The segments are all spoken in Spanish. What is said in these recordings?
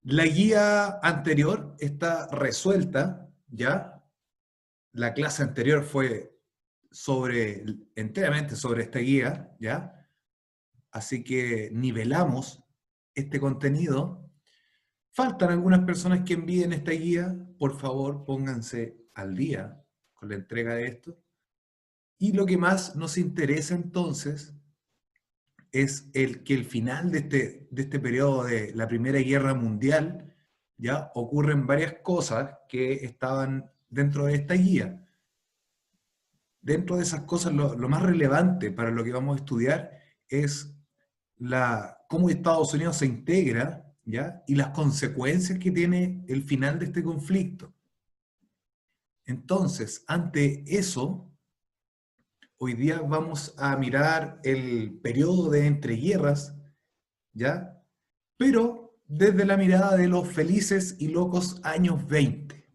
La guía anterior está resuelta, ¿ya? La clase anterior fue enteramente sobre esta guía, ¿ya? Así que nivelamos este contenido. Faltan algunas personas que envíen esta guía. Por favor, pónganse al día con la entrega de esto. Y lo que más nos interesa entonces es que el final de este periodo de la Primera Guerra Mundial, ya ocurren varias cosas que estaban dentro de esta guía. Dentro de esas cosas, lo más relevante para lo que vamos a estudiar es cómo Estados Unidos se integra, ¿ya? Y las consecuencias que tiene el final de este conflicto. Entonces, ante eso, hoy día vamos a mirar el periodo de entreguerras, ¿ya? Pero desde la mirada de los felices y locos años 20,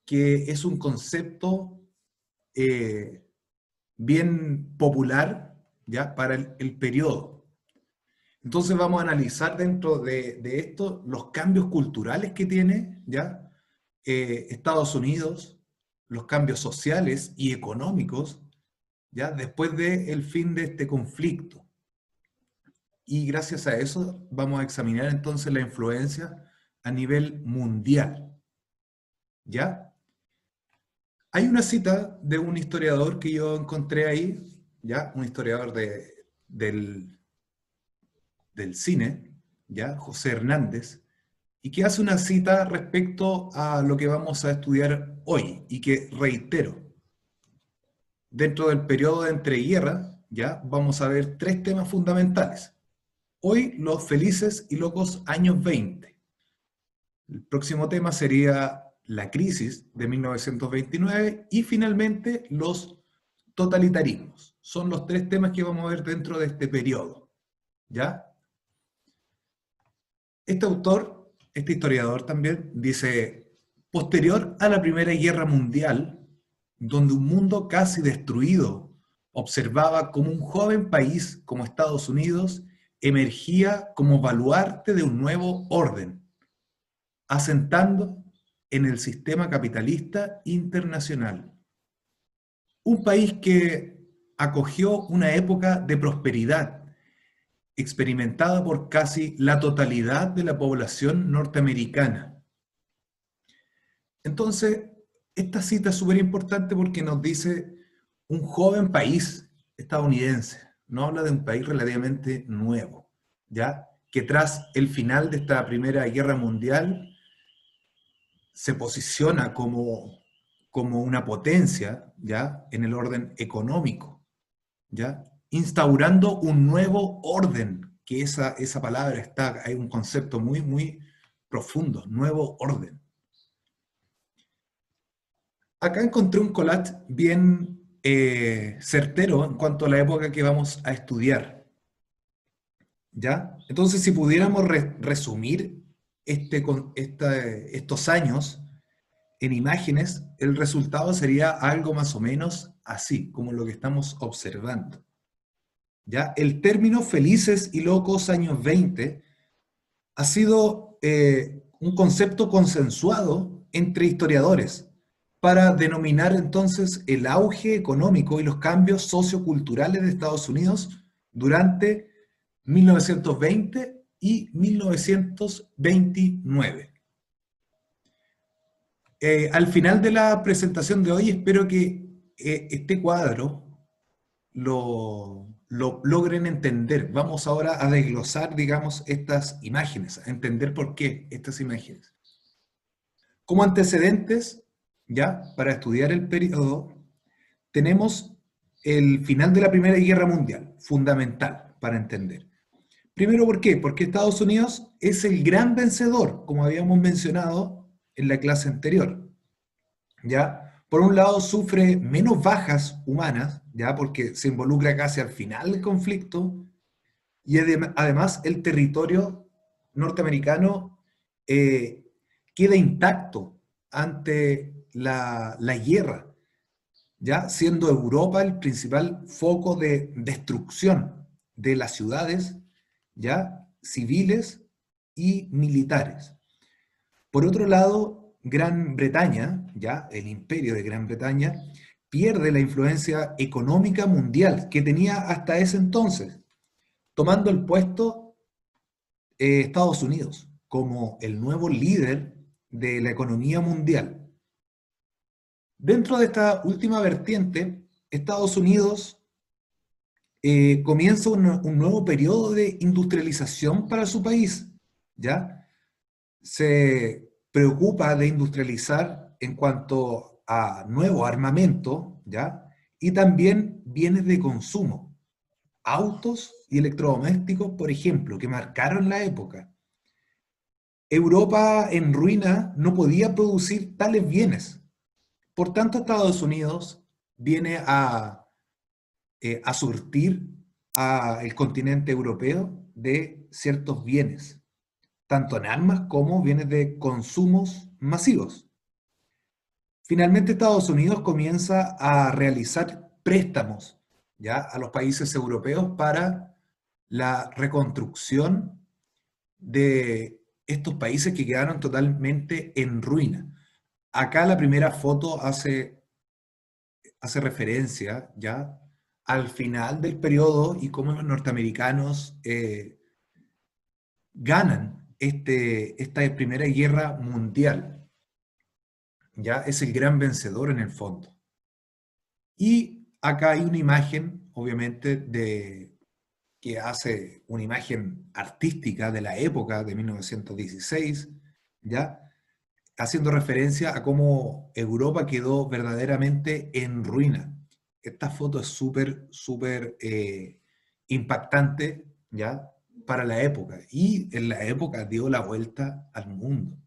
que es un concepto eh, bien popular, ¿ya? Para el periodo. Entonces vamos a analizar dentro de esto los cambios culturales que tiene, ¿ya? Estados Unidos, los cambios sociales y económicos, ¿ya? Después del fin de este conflicto. Y gracias a eso vamos a examinar entonces la influencia a nivel mundial, ¿ya? Hay una cita de un historiador que yo encontré ahí, ¿ya? Un historiador del cine, ¿ya? José Hernández, y que hace una cita respecto a lo que vamos a estudiar hoy, y que reitero, dentro del periodo de entreguerras, ¿ya? Vamos a ver tres temas fundamentales. Hoy, los felices y locos años 20. El próximo tema sería la crisis de 1929 y finalmente los totalitarismos. Son los tres temas que vamos a ver dentro de este periodo, ¿ya? Este autor, este historiador también, dice, posterior a la Primera Guerra Mundial, donde un mundo casi destruido observaba como un joven país como Estados Unidos emergía como baluarte de un nuevo orden, asentando en el sistema capitalista internacional. Un país que acogió una época de prosperidad experimentada por casi la totalidad de la población norteamericana. Entonces, esta cita es súper importante porque nos dice un joven país estadounidense, no habla de un país relativamente nuevo, ¿ya? Que tras el final de esta Primera Guerra Mundial se posiciona como una potencia, ¿ya? En el orden económico, ¿ya? Instaurando un nuevo orden, que esa palabra está, hay un concepto muy, muy profundo, nuevo orden. Acá encontré un collage bien certero en cuanto a la época que vamos a estudiar, ¿ya? Entonces, si pudiéramos resumir estos años en imágenes, el resultado sería algo más o menos así, como lo que estamos observando. ¿Ya? El término felices y locos años 20 ha sido un concepto consensuado entre historiadores para denominar entonces el auge económico y los cambios socioculturales de Estados Unidos durante 1920 y 1929. Al final de la presentación de hoy espero que este cuadro lo logren entender. Vamos ahora a desglosar, digamos, estas imágenes, a entender por qué estas imágenes. Como antecedentes, ya, para estudiar el periodo, tenemos el final de la Primera Guerra Mundial, fundamental para entender. Primero, ¿por qué? Porque Estados Unidos es el gran vencedor, como habíamos mencionado en la clase anterior. ¿Ya? Por un lado sufre menos bajas humanas, ¿ya? Porque se involucra casi al final del conflicto, y además el territorio norteamericano eh, queda intacto ante la guerra, ¿ya? Siendo Europa el principal foco de destrucción de las ciudades, ¿ya? Civiles y militares. Por otro lado, Gran Bretaña, ya el imperio de Gran Bretaña, pierde la influencia económica mundial que tenía hasta ese entonces, tomando el puesto Estados Unidos como el nuevo líder de la economía mundial. Dentro de esta última vertiente, Estados Unidos comienza un nuevo periodo de industrialización para su país, ¿ya? Se preocupa de industrializar en cuanto a nuevo armamento, ¿ya? Y también bienes de consumo, autos y electrodomésticos, por ejemplo, que marcaron la época. Europa en ruina no podía producir tales bienes. Por tanto, Estados Unidos viene a surtir al continente europeo de ciertos bienes, tanto en armas como bienes de consumos masivos. Finalmente, Estados Unidos comienza a realizar préstamos, ¿ya?, a los países europeos para la reconstrucción de estos países que quedaron totalmente en ruina. Acá la primera foto hace referencia, ¿ya?, al final del periodo y cómo los norteamericanos ganan esta Primera Guerra Mundial. ¿Ya? Es el gran vencedor en el fondo. Y acá hay una imagen, obviamente, que hace una imagen artística de la época de 1916, ¿ya? Haciendo referencia a cómo Europa quedó verdaderamente en ruina. Esta foto es súper, súper impactante, ¿ya?, para la época. Y en la época dio la vuelta al mundo.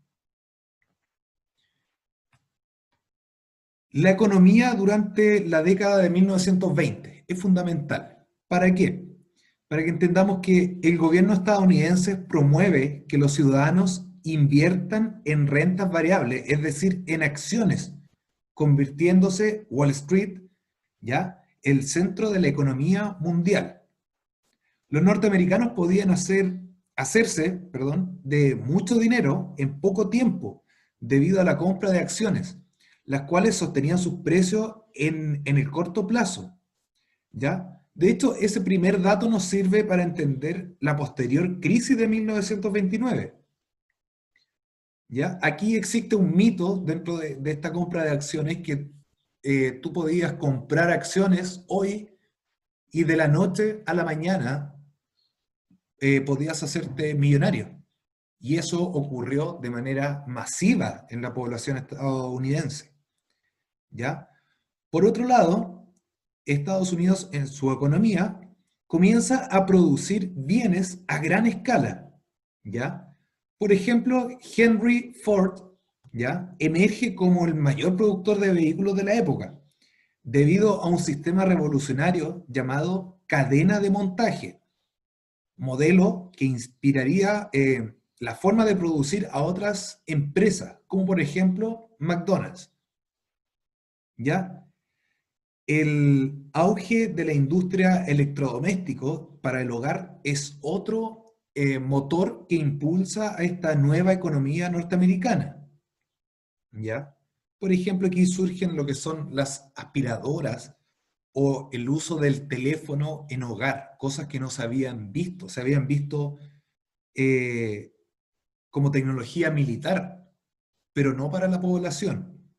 La economía durante la década de 1920 es fundamental. ¿Para qué? Para que entendamos que el gobierno estadounidense promueve que los ciudadanos inviertan en rentas variables, es decir, en acciones, convirtiéndose Wall Street, ¿ya?, el centro de la economía mundial. Los norteamericanos podían hacerse, de mucho dinero en poco tiempo debido a la compra de acciones, las cuales sostenían sus precios en el corto plazo, ¿ya? De hecho, ese primer dato nos sirve para entender la posterior crisis de 1929, ¿ya? Aquí existe un mito dentro de esta compra de acciones que tú podías comprar acciones hoy y de la noche a la mañana podías hacerte millonario. Y eso ocurrió de manera masiva en la población estadounidense, ¿ya? Por otro lado, Estados Unidos en su economía comienza a producir bienes a gran escala, ¿ya? Por ejemplo, Henry Ford, ¿ya?, emerge como el mayor productor de vehículos de la época, debido a un sistema revolucionario llamado cadena de montaje, modelo que inspiraría la forma de producir a otras empresas, como por ejemplo McDonald's, ¿ya? El auge de la industria electrodoméstico para el hogar es otro motor que impulsa a esta nueva economía norteamericana, ¿ya? Por ejemplo, aquí surgen lo que son las aspiradoras o el uso del teléfono en hogar, cosas que no se habían visto eh, como tecnología militar, pero no para la población.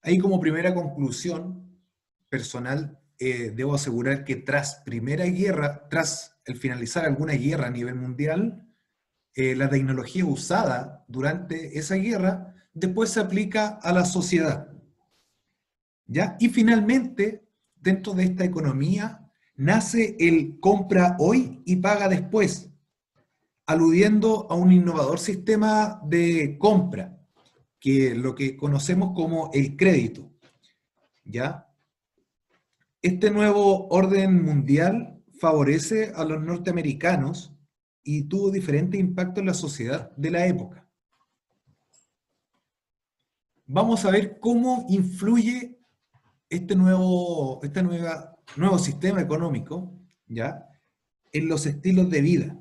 Ahí como primera conclusión personal, debo asegurar que tras Primera Guerra, tras el finalizar alguna guerra a nivel mundial, la tecnología usada durante esa guerra después se aplica a la sociedad, ¿ya? Y finalmente, dentro de esta economía, nace el compra hoy y paga después, aludiendo a un innovador sistema de compra, que lo que conocemos como el crédito, ¿ya? Este nuevo orden mundial favorece a los norteamericanos y tuvo diferente impacto en la sociedad de la época. Vamos a ver cómo influye nuevo sistema económico, ¿ya?, en los estilos de vida.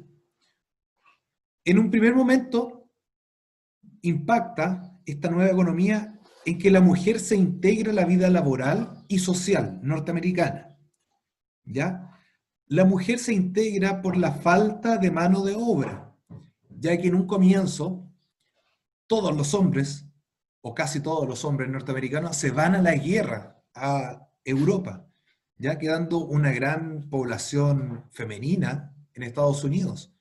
En un primer momento impacta esta nueva economía en que la mujer se integra a la vida laboral y social norteamericana, ¿ya? La mujer se integra por la falta de mano de obra, ya que en un comienzo todos los hombres, o casi todos los hombres norteamericanos, se van a la guerra a Europa, ya quedando una gran población femenina en Estados Unidos,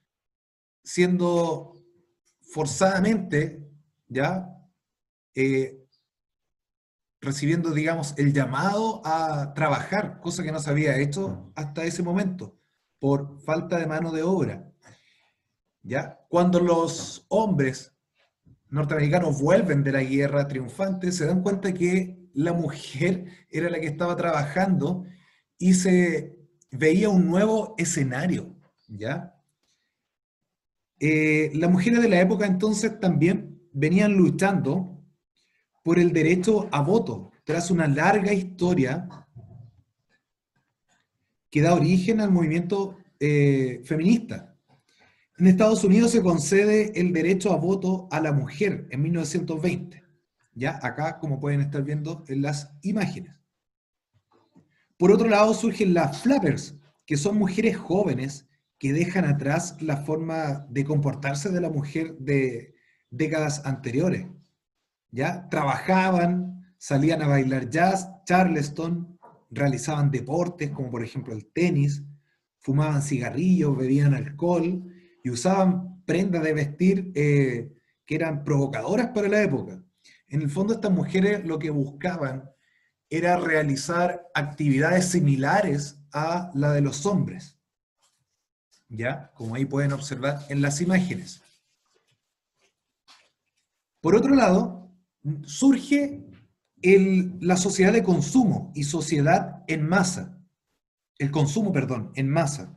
siendo forzadamente, ya, eh, recibiendo, digamos, el llamado a trabajar, cosa que no se había hecho hasta ese momento, por falta de mano de obra, ¿ya? Cuando los hombres norteamericanos vuelven de la guerra triunfantes, se dan cuenta que la mujer era la que estaba trabajando y se veía un nuevo escenario, ¿ya? Las mujeres de la época entonces también venían luchando por el derecho a voto, tras una larga historia que da origen al movimiento feminista. En Estados Unidos se concede el derecho a voto a la mujer en 1920. Ya acá, como pueden estar viendo en las imágenes. Por otro lado, surgen las flappers, que son mujeres jóvenes que dejan atrás la forma de comportarse de la mujer de décadas anteriores. ¿Ya? Trabajaban, salían a bailar jazz, charleston, realizaban deportes como por ejemplo el tenis, fumaban cigarrillos, bebían alcohol y usaban prendas de vestir que eran provocadoras para la época. En el fondo estas mujeres lo que buscaban era realizar actividades similares a la de los hombres, ¿ya? Como ahí pueden observar en las imágenes. Por otro lado, surge la sociedad de consumo y sociedad en masa, el consumo, perdón, en masa.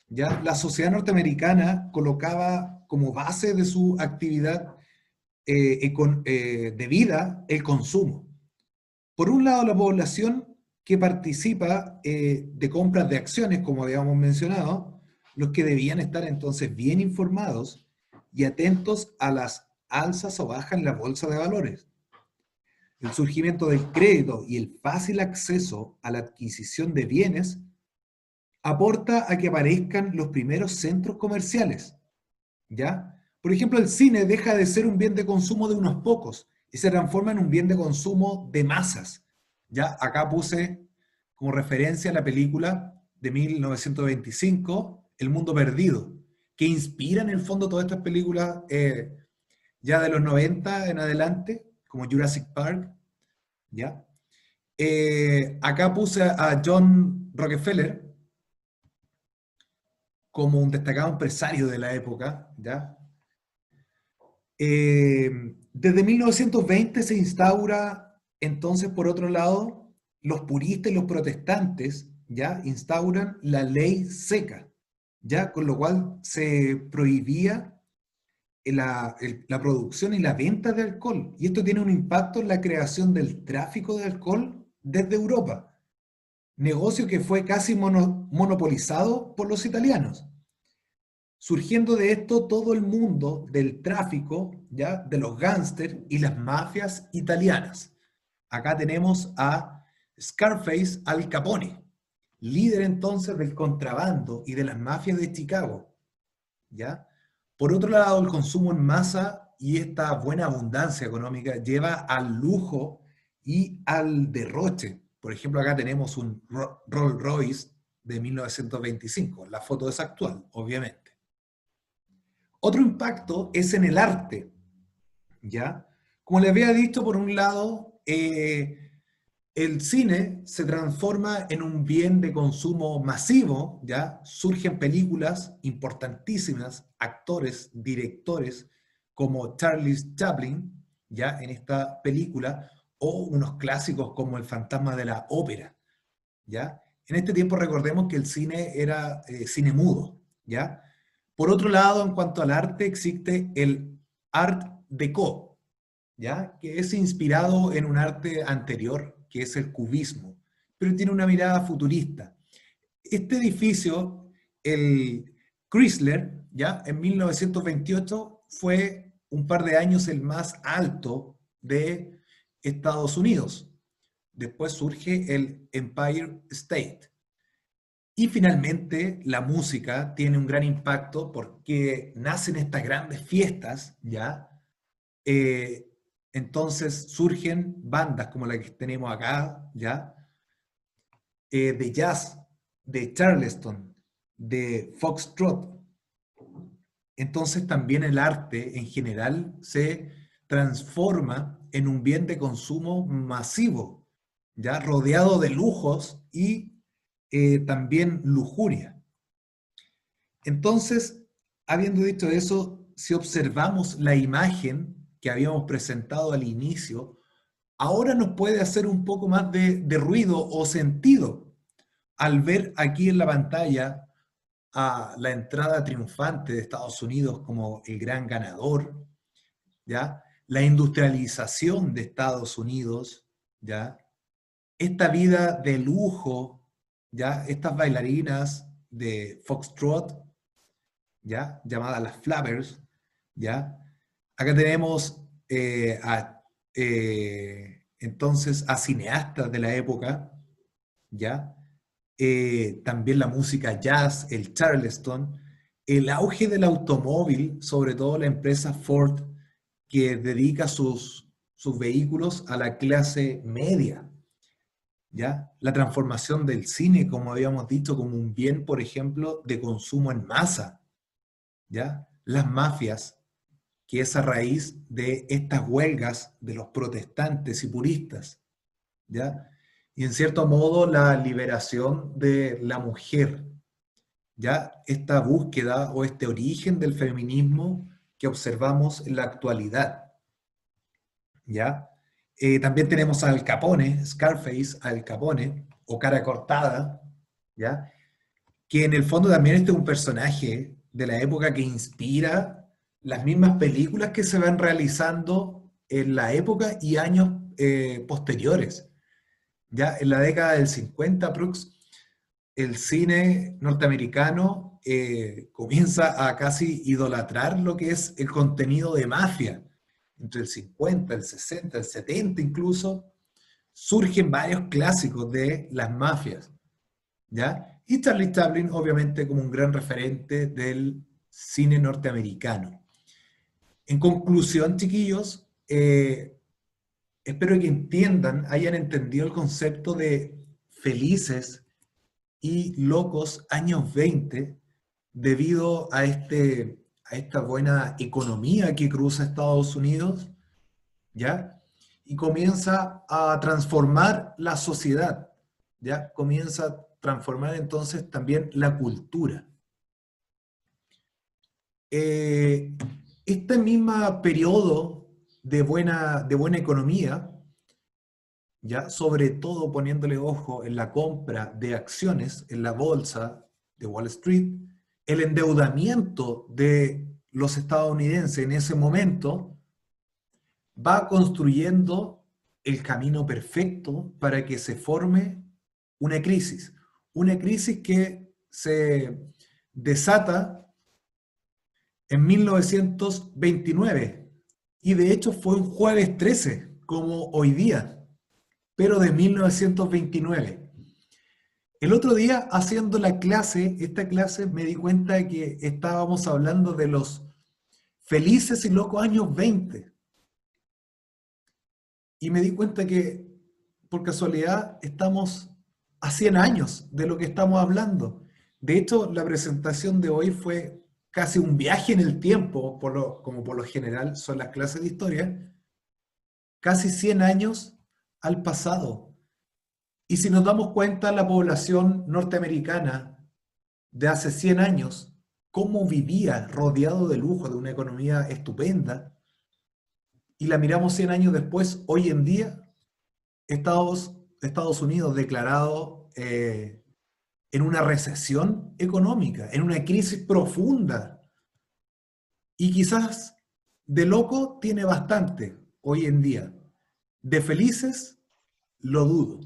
¿Ya? La sociedad norteamericana colocaba como base de su actividad de vida el consumo. Por un lado, la población que participa de compras de acciones, como habíamos mencionado, los que debían estar entonces bien informados y atentos a las alzas o bajas en la bolsa de valores. El surgimiento del crédito y el fácil acceso a la adquisición de bienes aporta a que aparezcan los primeros centros comerciales, ¿ya? Por ejemplo, el cine deja de ser un bien de consumo de unos pocos y se transforma en un bien de consumo de masas. Ya acá puse como referencia la película de 1925, El Mundo Perdido, que inspira en el fondo todas estas películas ya de los 90 en adelante, como Jurassic Park, ¿ya? Acá puse a John Rockefeller como un destacado empresario de la época, ¿ya? Desde 1920 se instaura, entonces, por otro lado, los puristas y los protestantes, ¿ya? Instauran la ley seca, ¿ya? Con lo cual se prohibía la producción y la venta de alcohol. Y esto tiene un impacto en la creación del tráfico de alcohol desde Europa, negocio que fue casi monopolizado por los italianos. Surgiendo de esto todo el mundo del tráfico, ¿ya? De los gángsters y las mafias italianas. Acá tenemos a Scarface Al Capone, líder entonces del contrabando y de las mafias de Chicago, ¿ya? Por otro lado, el consumo en masa y esta buena abundancia económica lleva al lujo y al derroche. Por ejemplo, acá tenemos un Rolls Royce de 1925. La foto es actual, obviamente. Otro impacto es en el arte, ¿ya? Como les había dicho, por un lado, el cine se transforma en un bien de consumo masivo, ¿ya? Surgen películas importantísimas, actores, directores, como Charles Chaplin, ¿ya? En esta película, o unos clásicos como El fantasma de la ópera, ¿ya? En este tiempo recordemos que el cine era cine mudo, ¿ya? Por otro lado, en cuanto al arte, existe el Art Deco, ¿ya? Que es inspirado en un arte anterior, que es el cubismo, pero tiene una mirada futurista. Este edificio, el Chrysler, ¿ya? En 1928 fue un par de años el más alto de Estados Unidos. Después surge el Empire State. Y finalmente la música tiene un gran impacto porque nacen estas grandes fiestas, ¿ya? Eh, entonces surgen bandas como la que tenemos acá, ¿ya? De jazz, de Charleston, de foxtrot. Entonces también el arte en general se transforma en un bien de consumo masivo, ya rodeado de lujos y también lujuria. Entonces, habiendo dicho eso, si observamos la imagen que habíamos presentado al inicio, ahora nos puede hacer un poco más de ruido o sentido al ver aquí en la pantalla a la entrada triunfante de Estados Unidos como el gran ganador, ¿ya? La industrialización de Estados Unidos, ¿ya? Esta vida de lujo, ¿ya? Estas bailarinas de foxtrot, ¿ya? Llamadas las flappers, ¿ya? Acá tenemos entonces a cineastas de la época, ¿ya? También la música jazz, el Charleston, el auge del automóvil, sobre todo la empresa Ford, que dedica sus vehículos a la clase media, ¿ya? La transformación del cine, como habíamos dicho, como un bien, por ejemplo, de consumo en masa, ¿ya? Las mafias, que es a raíz de estas huelgas de los protestantes y puristas, ¿ya? Y en cierto modo la liberación de la mujer, ¿ya? Esta búsqueda o este origen del feminismo que observamos en la actualidad, ¿ya? También tenemos a Al Capone, Scarface, Al Capone, o Cara Cortada, ¿ya? Que en el fondo también este es un personaje de la época que inspira las mismas películas que se van realizando en la época y años posteriores. Ya en la década del 50, Prux, el cine norteamericano comienza a casi idolatrar lo que es el contenido de mafia. Entre el 50, el 60, el 70 incluso, surgen varios clásicos de las mafias, ¿ya? Y Charlie Chaplin, obviamente, como un gran referente del cine norteamericano. En conclusión, chiquillos, espero que entiendan, hayan entendido el concepto de felices y locos años 20 debido a esta buena economía que cruza Estados Unidos, ¿ya? Y comienza a transformar la sociedad, ¿ya? Comienza a transformar entonces también la cultura. Eh, este mismo periodo de buena economía, ¿ya? Sobre todo poniéndole ojo en la compra de acciones en la bolsa de Wall Street, el endeudamiento de los estadounidenses en ese momento va construyendo el camino perfecto para que se forme una crisis que se desata en 1929 y de hecho fue un jueves 13, como hoy día, pero de 1929. El otro día, haciendo esta clase, me di cuenta de que estábamos hablando de los felices y locos años 20. Y me di cuenta que, por casualidad, estamos a 100 años de lo que estamos hablando. De hecho, la presentación de hoy fue casi un viaje en el tiempo, como por lo general son las clases de historia, casi 100 años al pasado. Y si nos damos cuenta, la población norteamericana de hace 100 años, cómo vivía rodeado de lujo, de una economía estupenda, y la miramos 100 años después, hoy en día, Estados Unidos declarado en una recesión económica, en una crisis profunda. Y quizás de loco tiene bastante hoy en día. De felices, lo dudo.